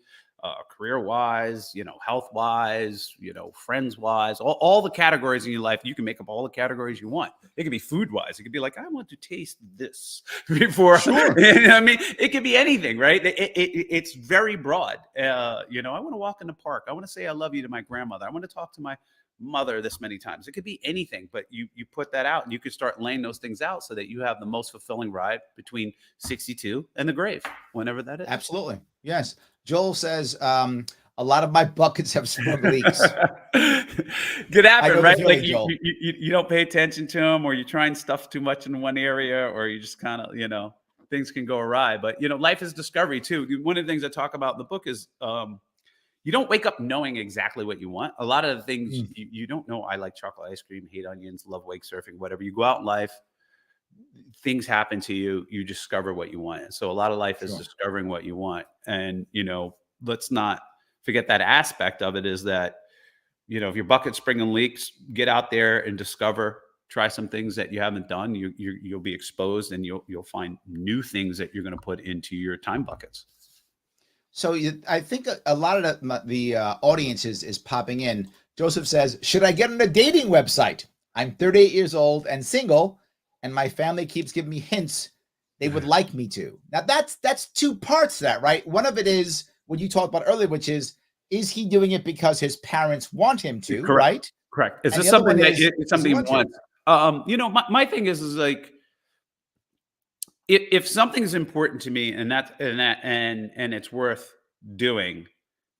career wise, health wise, friends wise, all the categories in your life. You can make up all the categories you want. It could be food wise. It could be like, I want to taste this before. Sure. I mean, it could be anything, right? It's very broad. I want to walk in the park. I want to say I love you to my grandmother. I want to talk to my mother this many times. It could be anything, but you put that out and you could start laying those things out so that you have the most fulfilling ride between 62 and the grave, whenever that is. Absolutely. Yes. Joel says, a lot of my buckets have sprung leaks. Could happen, right? Feeling, Like Joel. you don't pay attention to them, or you try and stuff too much in one area, or you just kind of, things can go awry. But life is discovery too. One of the things I talk about in the book is you don't wake up knowing exactly what you want. A lot of the things you don't know. I like chocolate ice cream, hate onions, love wake surfing, whatever. You go out in life, things happen to you, you discover what you want. And so a lot of life is discovering what you want. And, let's not forget that aspect of it is that, if your bucket's springing leaks, get out there and discover, try some things that you haven't done. You'll be exposed and you'll find new things that you're going to put into your time buckets. So I think a lot of the audience is popping in. Joseph says, should I get on a dating website? I'm 38 years old and single, and my family keeps giving me hints they would like me to. Now, that's two parts to that, right? One of it is what you talked about earlier, which is he doing it because his parents want him to, Correct. right? Correct. Is this something that it's something he wants? My thing is like, if something's important to me and it's worth doing,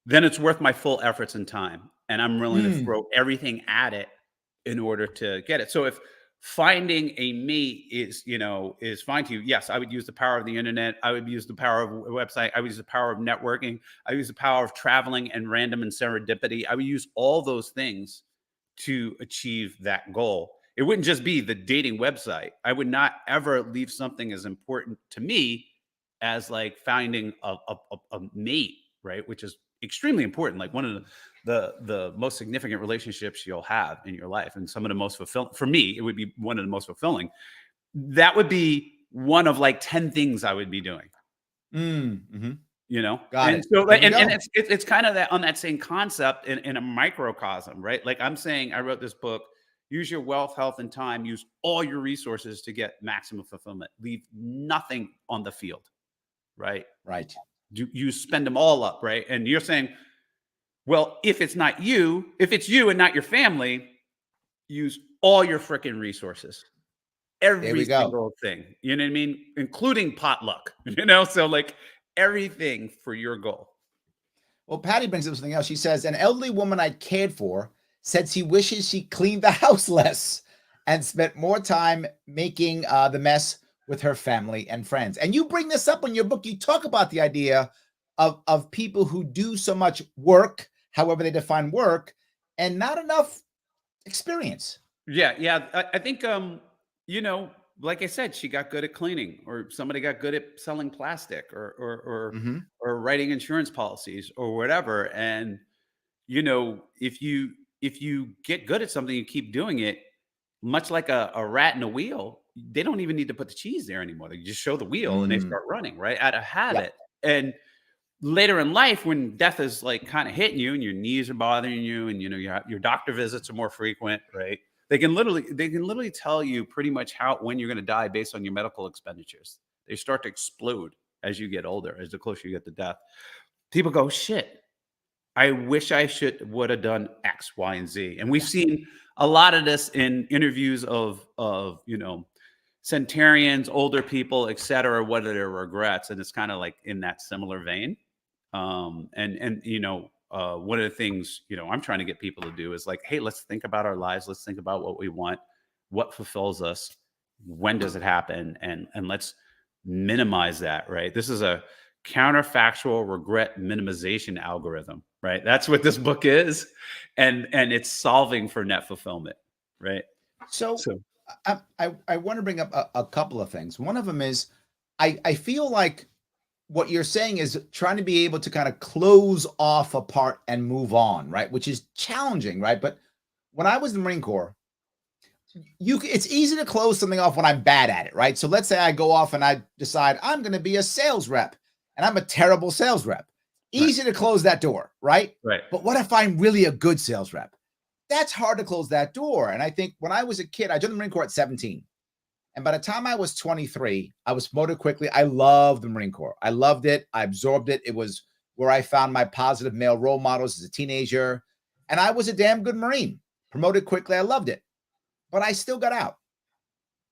then it's worth my full efforts and time. And I'm willing to throw everything at it in order to get it. So if finding a mate is fine to you, yes, I would use the power of the internet. I would use the power of a website. I would use the power of networking. I would use the power of traveling and random and serendipity. I would use all those things to achieve that goal. It wouldn't just be the dating website. I would not ever leave something as important to me as like finding a mate, right? Which is extremely important. Like one of the most significant relationships you'll have in your life, and some of the most fulfilling. For me, it would be one of the most fulfilling. That would be one of like 10 things I would be doing. Got it. So and it's kind of that on that same concept in a microcosm, right? Like I'm saying, I wrote this book. Use your wealth, health, and time. Use all your resources to get maximum fulfillment. Leave nothing on the field, right? Right. You spend them all up, right? And you're saying, well, if it's you and not your family, use all your freaking resources. Every single thing. You know what I mean? Including potluck. So like everything for your goal. Well, Patty brings up something else. She says, an elderly woman I cared for said she wishes she cleaned the house less and spent more time making the mess with her family and friends. And you bring this up in your book. You talk about the idea of people who do so much work, however they define work, and not enough experience. Yeah. I think, like I said, she got good at cleaning, or somebody got good at selling plastic or writing insurance policies or whatever. And, if you get good at something, you keep doing it, much like a rat in a wheel, they don't even need to put the cheese there anymore. They just show the wheel and they start running, right? Out of habit. Yeah. And later in life, when death is like kind of hitting you and your knees are bothering you and, your doctor visits are more frequent, right? They can literally tell you pretty much when you're going to die based on your medical expenditures. They start to explode as you get older, as the closer you get to death. People go, shit, I wish I would have done X, Y, and Z. And we've seen a lot of this in interviews of centenarians, older people, et cetera, what are their regrets? And it's kind of like in that similar vein. One of the things, I'm trying to get people to do is like, hey, let's think about our lives. Let's think about what we want, what fulfills us, when does it happen? And let's minimize that, right? This is a counterfactual regret minimization algorithm, right? That's what this book is. And it's solving for net fulfillment, right? So I want to bring up a couple of things. One of them is I feel like what you're saying is trying to be able to kind of close off a part and move on, right? Which is challenging, right? But when I was in the Marine Corps, it's easy to close something off when I'm bad at it, right? So let's say I go off and I decide I'm going to be a sales rep and I'm a terrible sales rep. Easy to close that door, right? Right. But what if I'm really a good sales rep? That's hard to close that door. And I think when I was a kid, I joined the Marine Corps at 17. And by the time I was 23, I was promoted quickly. I loved the Marine Corps. I loved it. I absorbed it. It was where I found my positive male role models as a teenager. And I was a damn good Marine. Promoted quickly. I loved it. But I still got out.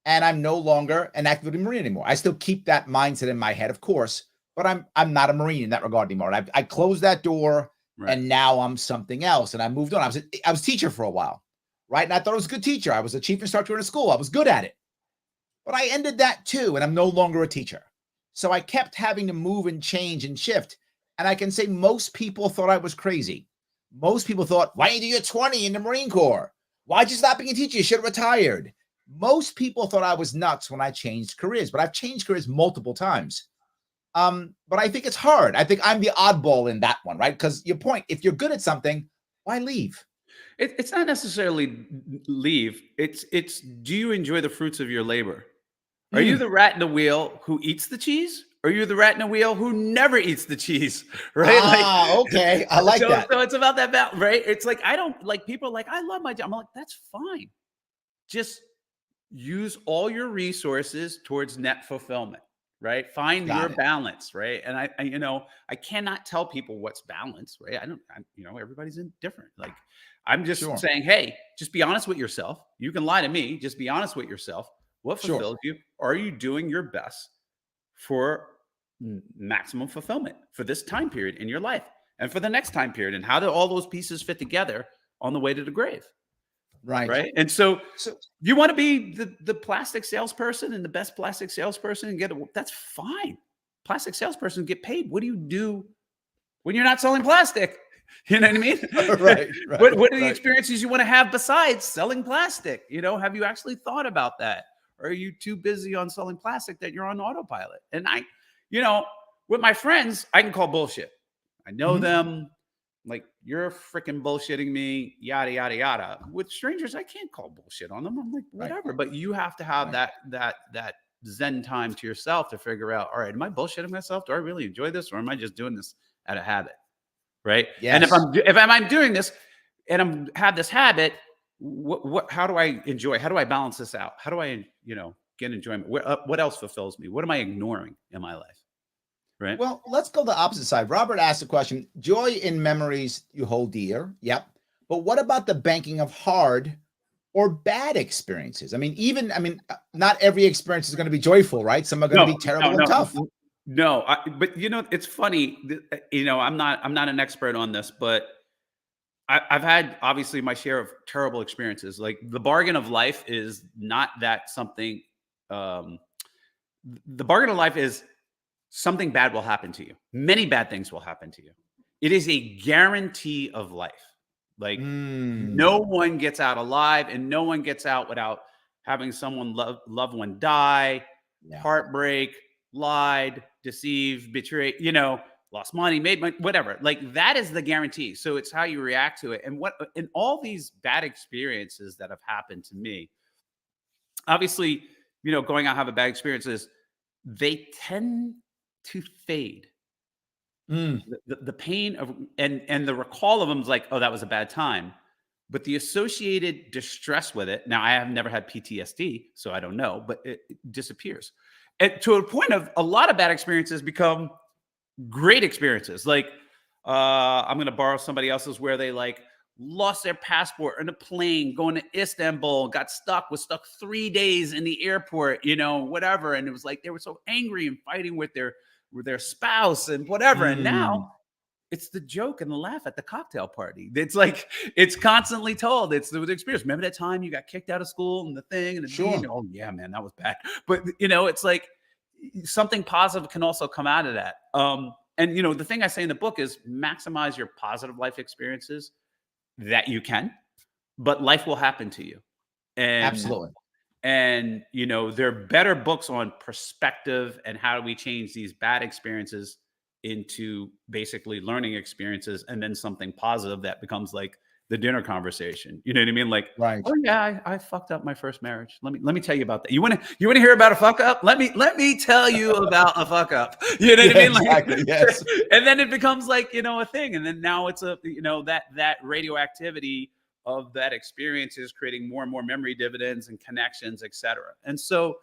And I'm no longer an active duty Marine anymore. I still keep that mindset in my head, of course, but I'm not a Marine in that regard anymore. I closed that door, and now I'm something else. And I moved on. I was teacher for a while, right? And I thought I was a good teacher. I was a chief instructor in a school. I was good at it. But I ended that too, and I'm no longer a teacher. So I kept having to move and change and shift. And I can say most people thought I was crazy. Most people thought, why didn't you do your 20 in the Marine Corps? Why'd you stop being a teacher? You should have retired. Most people thought I was nuts when I changed careers, but I've changed careers multiple times. But I think it's hard. I think I'm the oddball in that one, right? Because your point, if you're good at something, why leave? It's not necessarily leave. It's do you enjoy the fruits of your labor? Are you the rat in the wheel who eats the cheese? Or are you the rat in the wheel who never eats the cheese? Right? Okay. I like that. So it's about that balance, right? It's like, I don't like people are like, I love my job. I'm like, that's fine. Just use all your resources towards net fulfillment, right? Find your balance, right? And I cannot tell people what's balance, right? Everybody's different. Like, I'm just saying, hey, just be honest with yourself. You can lie to me. Just be honest with yourself. What fulfills you? Are you doing your best for maximum fulfillment for this time period in your life and for the next time period? And how do all those pieces fit together on the way to the grave? Right. And so you want to be the plastic salesperson and the best plastic salesperson and that's fine. Plastic salesperson get paid. What do you do when you're not selling plastic? You know what I mean? Right. What are the experiences you want to have besides selling plastic? Have you actually thought about that? Or are you too busy on selling plastic that you're on autopilot? And with my friends, I can call bullshit. I know them. Like, you're freaking bullshitting me, yada, yada, yada. With strangers, I can't call bullshit on them. I'm like, whatever. Right. But you have to have that Zen time to yourself to figure out, all right, am I bullshitting myself? Do I really enjoy this? Or am I just doing this out of habit? Right. Yes. And if I'm doing this and have this habit, how do I enjoy? How do I balance this out? How do I, get enjoyment? What else fulfills me? What am I ignoring in my life? Right. Well, let's go the opposite side. Robert asked a question: joy in memories you hold dear. Yep. But what about the banking of hard or bad experiences? Not every experience is going to be joyful, right? Some are going to be terrible and tough. No, but it's funny. I'm not an expert on this, but I've had obviously my share of terrible experiences. Like, the bargain of life is not that something. The bargain of life is something bad will happen to you. Many bad things will happen to you. It is a guarantee of life. Like, no one gets out alive, and no one gets out without having someone loved one die, heartbreak, lied, deceived, betrayed, lost money, made money, whatever. Like, that is the guarantee. So it's how you react to it. And in all these bad experiences that have happened to me, obviously, going out, have a bad experiences, they tend to fade. The pain of and the recall of them is like, oh, that was a bad time. but the associated distress with it. Now, I have never had PTSD, so I don't know, but it disappears. And to a point of a lot of bad experiences become great experiences. Like, I'm going to borrow somebody else's where they like lost their passport in a plane going to Istanbul, got stuck, was stuck 3 days in the airport, you know, whatever. And it was like they were so angry and fighting with their spouse and whatever. And now it's the joke and the laugh at the cocktail party. It's like, it's constantly told. It's the experience. Remember that time you got kicked out of school and the thing and the dean? Oh yeah, man, that was bad. But you know, it's like something positive can also come out of that. And you know, the thing I say in the book is maximize your positive life experiences that you can, but life will happen to you. And Absolutely. And you know, there are better books on perspective and how do we change these bad experiences into basically learning experiences and then something positive that becomes like the dinner conversation. You know what I mean? Like, right. Oh yeah, I fucked up my first marriage. Let me tell you about that. You want to hear about a fuck up? Let me tell you about a fuck up. You know what I mean? Like, exactly. Yes. And then it becomes like, you know, a thing. And then now it's a, you know, that radioactivity of that experience is creating more and more memory dividends and connections, et cetera. And so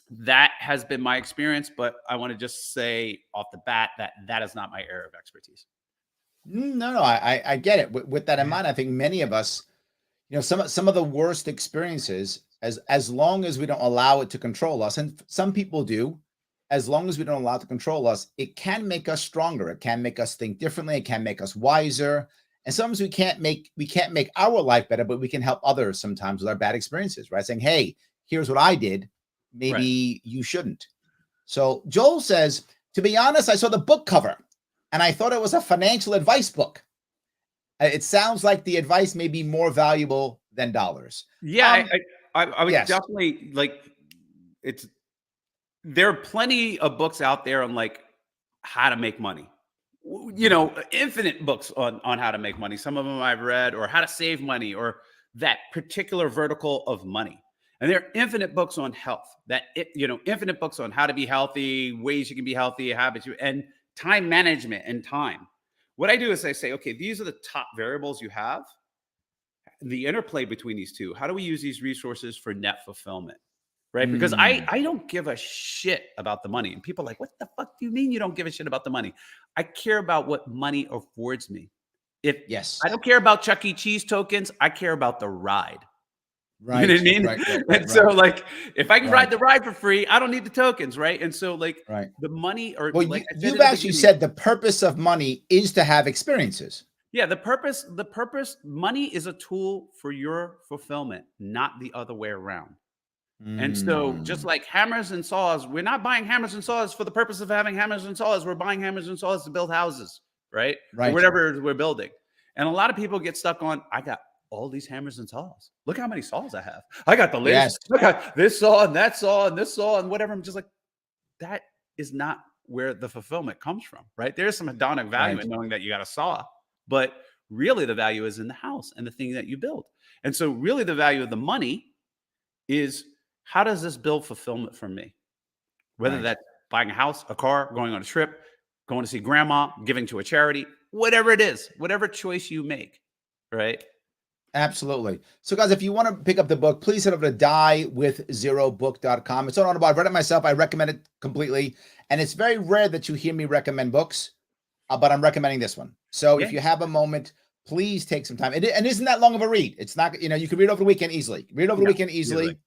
that has been my experience, but I want to just say off the bat that is not my area of expertise. No, I get it. With that in mind, I think many of us, you know, some of the worst experiences, as long as we don't allow it to control us, and some people do, as long as we don't allow it to control us, it can make us stronger. It can make us think differently. It can make us wiser. And sometimes we can't make our life better, but we can help others sometimes with our bad experiences, right? Saying, hey, here's what I did. Maybe you shouldn't. So Joel says, to be honest, I saw the book cover and I thought it was a financial advice book. It sounds like the advice may be more valuable than dollars. Yeah, I would definitely like there are plenty of books out there on like how to make money. You know, infinite books on how to make money. Some of them I've read, or how to save money, or that particular vertical of money. And there are infinite books on health, infinite books on how to be healthy, ways you can be healthy, habits, and time management and time. What I do is I say, okay, these are the top variables you have. The interplay between these two, how do we use these resources for net fulfillment? Right? Because I don't give a shit about the money. And people are like, what the fuck do you mean you don't give a shit about the money? I care about what money affords me. I don't care about Chuck E. Cheese tokens, I care about the ride. Right. You know what I mean? Right, and so like, if I can ride the ride for free, I don't need the tokens, right? And so like the money, or well, like you've actually said the purpose of money is to have experiences. Yeah, the purpose, money is a tool for your fulfillment, not the other way around. And so just like hammers and saws, we're not buying hammers and saws for the purpose of having hammers and saws. We're buying hammers and saws to build houses, right? Or whatever we're building. And a lot of people get stuck on, I got all these hammers and saws. Look how many saws I have. I got the list. Yes. Look at this saw and that saw and this saw and whatever. I'm just like, that is not where the fulfillment comes from, right? There's some hedonic value in knowing that you got a saw, but really the value is in the house and the thing that you build. And so really the value of the money is, how does this build fulfillment for me? Whether that's buying a house, a car, going on a trip, going to see grandma, giving to a charity, whatever it is, whatever choice you make, right? Absolutely. So guys, if you want to pick up the book, please head over to diewithzerobook.com. It's on Audible. I've read it myself. I recommend it completely. And it's very rare that you hear me recommend books, but I'm recommending this one. So if you have a moment, please take some time. And isn't that long of a read. It's not, you can read over the weekend easily. Read over the weekend easily.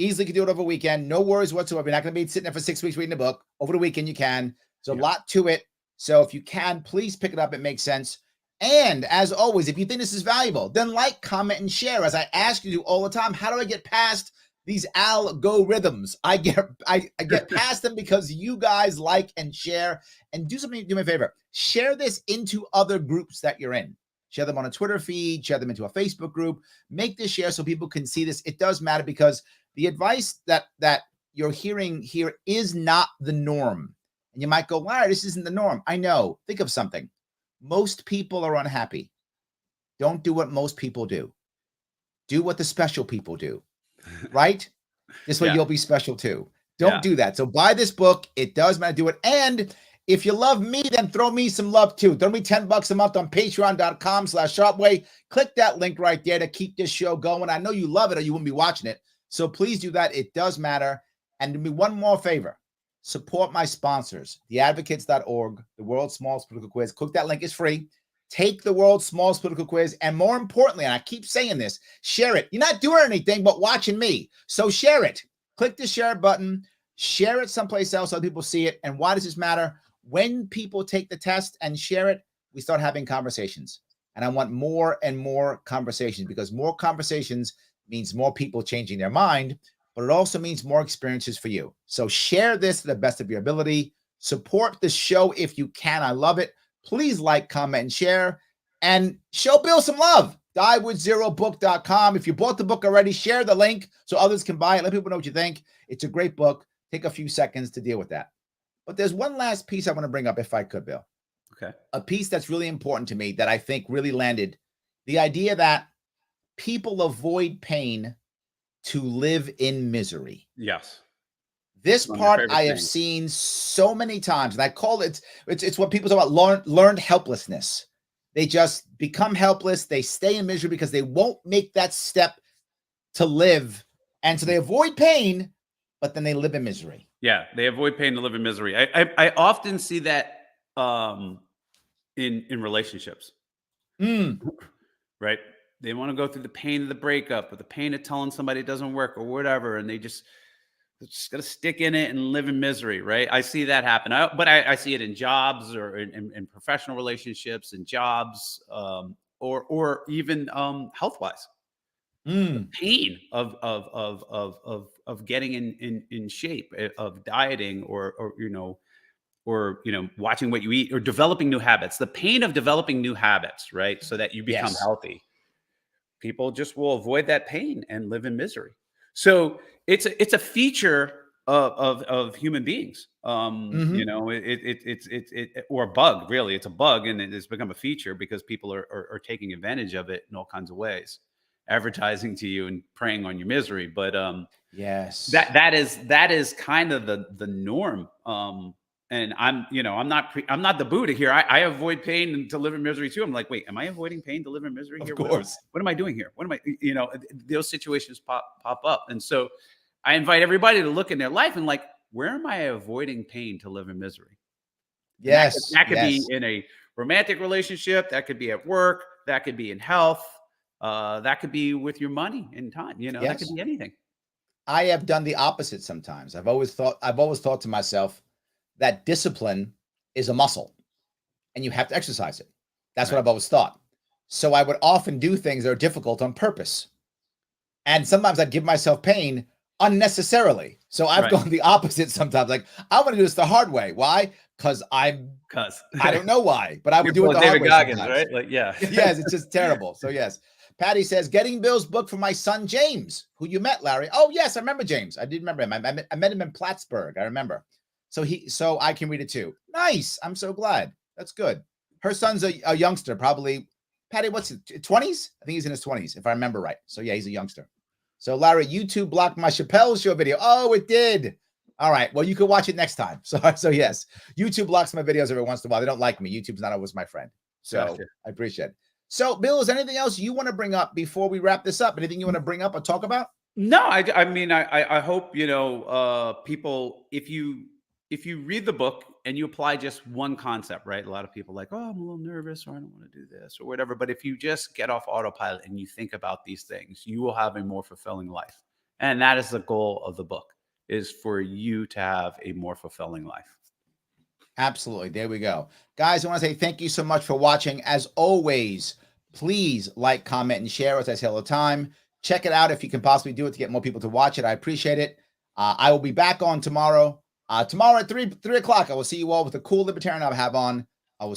Easily can do it over the weekend. No worries whatsoever. You're not going to be sitting there for 6 weeks reading a book. Over the weekend, you can. There's a lot to it. So if you can, please pick it up. It makes sense. And as always, if you think this is valuable, then like, comment, and share. As I ask you to all the time, how do I get past these algorithms? I get past them because you guys like and share. And do something, do me a favor. Share this into other groups that you're in. Share them on a Twitter feed. Share them into a Facebook group. Make this share so people can see this. It does matter because the advice that you're hearing here is not the norm. And you might go, Larry, this isn't the norm. I know. Think of something. Most people are unhappy. Don't do what most people do. Do what the special people do, right? This way you'll be special too. Don't do that. So buy this book. It does matter. Do it. And If you love me, then throw me some love too. Throw me $10 a month on patreon.com/sharpway. Click that link right there to keep this show going. I know you love it or you wouldn't be watching it. So please do that. It does matter. And do me one more favor. Support my sponsors, theadvocates.org, the world's smallest political quiz. Click that link. It's free. Take the world's smallest political quiz. And more importantly, and I keep saying this, share it. You're not doing anything but watching me. So share it. Click the share button. Share it someplace else so other people see it. And why does this matter? When people take the test and share it, we start having conversations. And I want more and more conversations, because more conversations means more people changing their mind, but it also means more experiences for you. So share this to the best of your ability. Support the show if you can. I love it. Please like, comment, and share. And show Bill some love. diewithzerobook.com. If you bought the book already, share the link so others can buy it. Let people know what you think. It's a great book. Take a few seconds to deal with that. But there's one last piece I want to bring up, if I could, Bill. Okay. A piece that's really important to me that I think really landed. The idea that people avoid pain to live in misery. Yes. This part I have seen so many times, and I call it's what people talk about learned helplessness. They just become helpless. They stay in misery because they won't make that step to live. And so they avoid pain, but then they live in misery. Yeah, they avoid pain to live in misery. I often see that in relationships. Right? They want to go through the pain of the breakup or the pain of telling somebody it doesn't work or whatever, and they're just got to stick in it and live in misery, right? I see that happen. But I see it in jobs or in professional relationships and jobs, or even health-wise. The pain of getting in shape, of dieting, or watching what you eat, or developing new habits. The pain of developing new habits, right? So that you become healthy. People just will avoid that pain and live in misery. So it's a feature of human beings. It's or a bug, really. It's a bug, and it's become a feature because people are taking advantage of it in all kinds of ways, advertising to you and preying on your misery. But yes, that is kind of the norm. And I'm not the Buddha here. I avoid pain and to live in misery too. I'm like, wait, am I avoiding pain to live in misery here? Of course. What am I doing here? What am I, those situations pop up. And so I invite everybody to look in their life and like, where am I avoiding pain to live in misery? Yes. That could be in a romantic relationship. That could be at work. That could be in health. That could be with your money and time. That could be anything. I have done the opposite sometimes. I've always thought to myself that discipline is a muscle and you have to exercise it. That's what I've always thought. So I would often do things that are difficult on purpose. And sometimes I'd give myself pain unnecessarily. So I've gone the opposite sometimes. Like, I want to do this the hard way. Why? Because I don't know why, but I would do it the hard way sometimes. Right? Like, yeah. Yes, it's just terrible. So yes. Patty says, getting Bill's book for my son, James, who you met, Larry. Oh, yes, I remember James. I did remember him. I met him in Plattsburgh. I remember. So I can read it too. Nice. I'm so glad. That's good. Her son's a youngster, probably. Patty, what's it, 20s? I think he's in his 20s, if I remember right. So yeah, he's a youngster. So Larry, YouTube blocked my Chappelle Show video. Oh, it did. All right. Well, you can watch it next time. So yes, YouTube blocks my videos every once in a while. They don't like me. YouTube's not always my friend. So gotcha. I appreciate it. So Bill, is there anything else you want to bring up before we wrap this up? Anything you want to bring up or talk about? No, I mean, I hope, people, if you read the book and you apply just one concept, right? A lot of people are like, oh, I'm a little nervous, or I don't want to do this or whatever. But if you just get off autopilot and you think about these things, you will have a more fulfilling life. And that is the goal of the book, is for you to have a more fulfilling life. Absolutely. There we go. Guys, I want to say thank you so much for watching. As always, please like, comment, and share, as I say all the time. Check it out if you can possibly do it to get more people to watch it. I appreciate it. I will be back on tomorrow. Tomorrow at 3 o'clock, I will see you all with a cool libertarian I'll have on. I will see